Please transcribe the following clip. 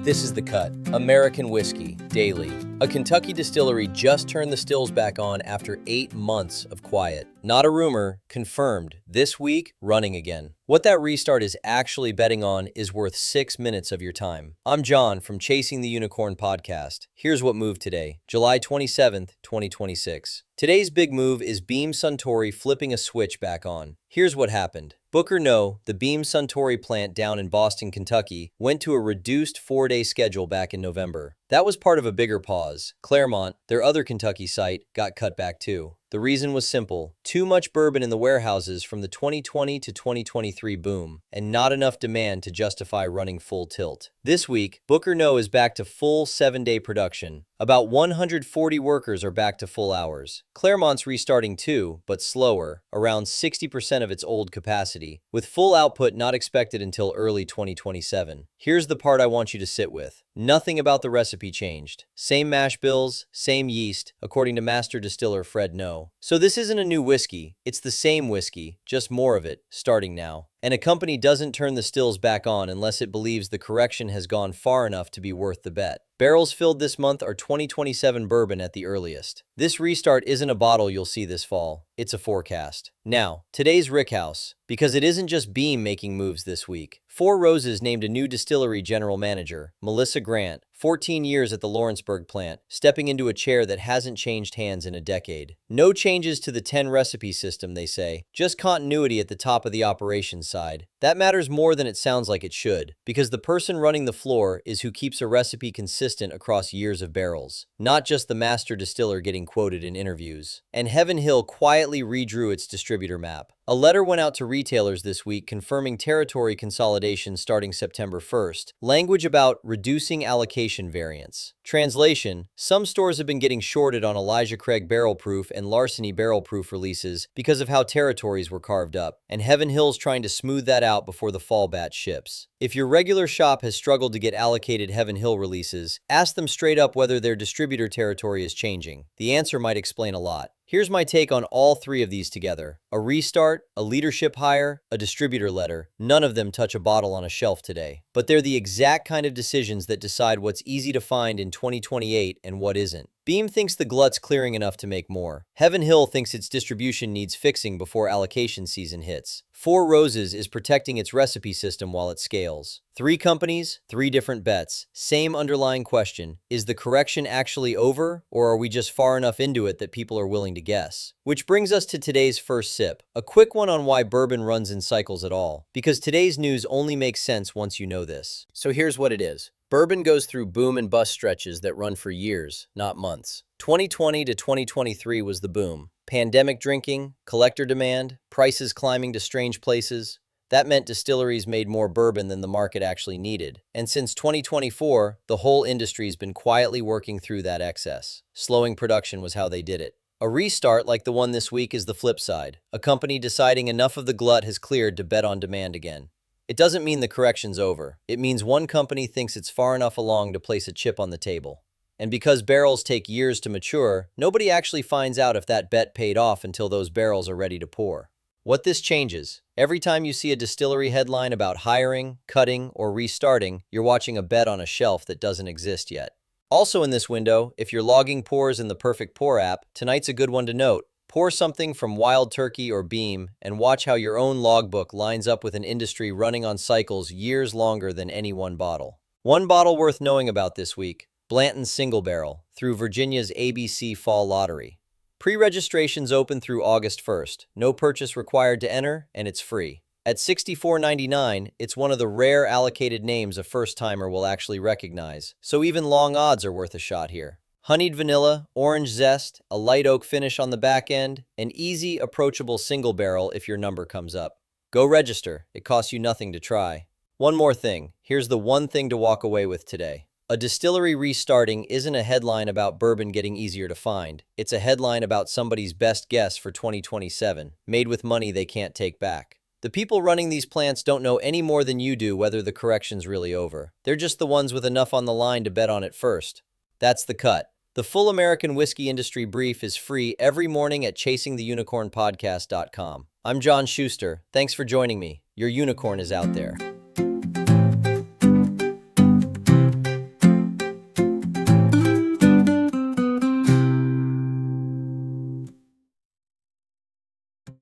This is The Cut, American whiskey, daily. A Kentucky distillery just turned the stills back on after 8 months of quiet. Not a rumor, confirmed. This week, running again. What that restart is actually betting on is worth 6 minutes of your time. I'm John from Chasing the Unicorn podcast. Here's what moved today, July 27th, 2026. Today's big move is Beam Suntory flipping a switch back on. Here's what happened. Booker Noe, the Beam Suntory plant down in Boston, Kentucky, went to a reduced 4-day schedule back in November. That was part of a bigger pause. Clermont, their other Kentucky site, got cut back too. The reason was simple: too much bourbon in the warehouses from the 2020 to 2023 boom, and not enough demand to justify running full tilt. This week, Booker Noe is back to full 7-day production. About 140 workers are back to full hours. Clermont's restarting too, but slower, around 60% of its old capacity, with full output not expected until early 2027. Here's the part I want you to sit with. Nothing about the recipe changed. Same mash bills, same yeast, according to master distiller Fred Noe. So this isn't a new whiskey, it's the same whiskey, just more of it, starting now. And a company doesn't turn the stills back on unless it believes the correction has gone far enough to be worth the bet. Barrels filled this month are 2027 bourbon at the earliest. This restart isn't a bottle you'll see this fall, it's a forecast. Now, today's Rickhouse, because it isn't just Beam making moves this week. Four Roses named a new distillery general manager, Melissa Grant, 14 years at the Lawrenceburg plant, stepping into a chair that hasn't changed hands in a decade. No changes to the 10 recipe system, they say, just continuity at the top of the operations side. That matters more than it sounds like it should, because the person running the floor is who keeps a recipe consistent across years of barrels, not just the master distiller getting quoted in interviews. And Heaven Hill quietly redrew its distributor map. A letter went out to retailers this week confirming territory consolidation starting September 1st, language about reducing allocation variance. Translation: some stores have been getting shorted on Elijah Craig barrel proof and Larceny barrel proof releases because of how territories were carved up, and Heaven Hill's trying to smooth that out before the fall batch ships. If your regular shop has struggled to get allocated Heaven Hill releases, ask them straight up whether their distributor territory is changing. The answer might explain a lot. Here's my take on all three of these together. A restart, a leadership hire, a distributor letter. None of them touch a bottle on a shelf today. But they're the exact kind of decisions that decide what's easy to find in 2028 and what isn't. Beam thinks the glut's clearing enough to make more. Heaven Hill thinks its distribution needs fixing before allocation season hits. Four Roses is protecting its recipe system while it scales. 3 companies, 3 different bets. Same underlying question: is the correction actually over, or are we just far enough into it that people are willing to guess? Which brings us to today's first sip. A quick one on why bourbon runs in cycles at all, because today's news only makes sense once you know this. So here's what it is. Bourbon goes through boom and bust stretches that run for years, not months. 2020 to 2023 was the boom. Pandemic drinking, collector demand, prices climbing to strange places. That meant distilleries made more bourbon than the market actually needed. And since 2024, the whole industry's been quietly working through that excess. Slowing production was how they did it. A restart like the one this week is the flip side. A company deciding enough of the glut has cleared to bet on demand again. It doesn't mean the correction's over. It means one company thinks it's far enough along to place a chip on the table. And because barrels take years to mature, nobody actually finds out if that bet paid off until those barrels are ready to pour. What this changes: every time you see a distillery headline about hiring, cutting, or restarting, you're watching a bet on a shelf that doesn't exist yet. Also in this window, if you're logging pours in the Perfect Pour app, tonight's a good one to note. Pour something from Wild Turkey or Beam and watch how your own logbook lines up with an industry running on cycles years longer than any one bottle. One bottle worth knowing about this week: Blanton Single Barrel, through Virginia's ABC Fall Lottery. Pre-registration's open through August 1st. No purchase required to enter, and it's free. At $64.99, it's one of the rare allocated names a first-timer will actually recognize, so even long odds are worth a shot here. Honeyed vanilla, orange zest, a light oak finish on the back end, an easy, approachable single barrel if your number comes up. Go register. It costs you nothing to try. One more thing. Here's the one thing to walk away with today. A distillery restarting isn't a headline about bourbon getting easier to find. It's a headline about somebody's best guess for 2027, made with money they can't take back. The people running these plants don't know any more than you do whether the correction's really over. They're just the ones with enough on the line to bet on it first. That's The Cut. The full American whiskey industry brief is free every morning at chasingtheunicornpodcast.com. I'm John Schuster. Thanks for joining me. Your unicorn is out there.